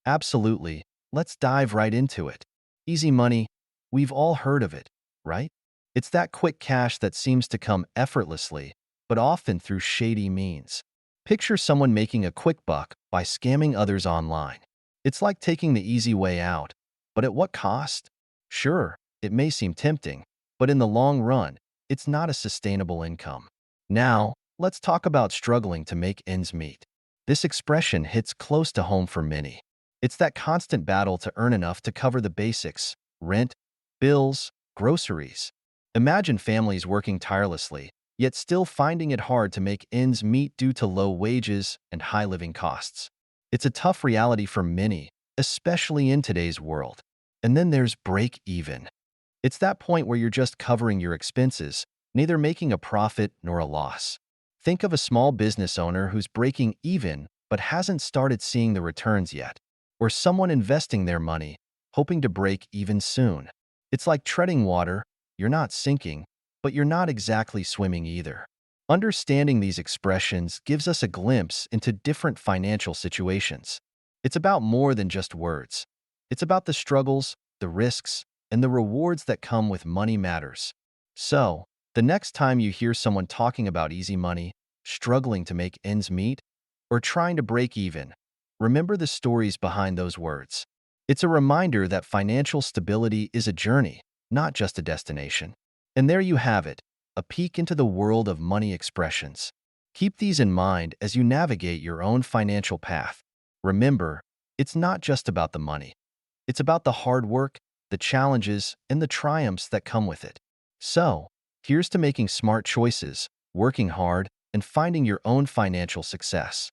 Absolutely. Let's dive right into it. Easy money. We've all heard of it, right? It's that quick cash that seems to come effortlessly, but often through shady means. Picture someone making a quick buck by scamming others online. It's like taking the easy way out, but at what cost? Sure, it may seem tempting, but in the long run, it's not a sustainable income. Now, let's talk about struggling to make ends meet. This expression hits close to home for many. It's that constant battle to earn enough to cover the basics: rent, bills, groceries. Imagine families working tirelessly, yet still finding it hard to make ends meet due to low wages and high living costs. It's a tough reality for many, especially in today's world. And then there's break even. It's that point where you're just covering your expenses, neither making a profit nor a loss. Think of a small business owner who's breaking even but hasn't started seeing the returns yet, or someone investing their money, hoping to break even soon. It's like treading water. You're not sinking, but you're not exactly swimming either. Understanding these expressions gives us a glimpse into different financial situations. It's about more than just words. It's about the struggles, the risks, and the rewards that come with money matters. So, the next time you hear someone talking about easy money, struggling to make ends meet, or trying to break even, remember the stories behind those words. It's a reminder that financial stability is a journey, not just a destination. And there you have it, a peek into the world of money expressions. Keep these in mind as you navigate your own financial path. Remember, it's not just about the money. It's about the hard work, the challenges, and the triumphs that come with it. So, here's to making smart choices, working hard, and finding your own financial success.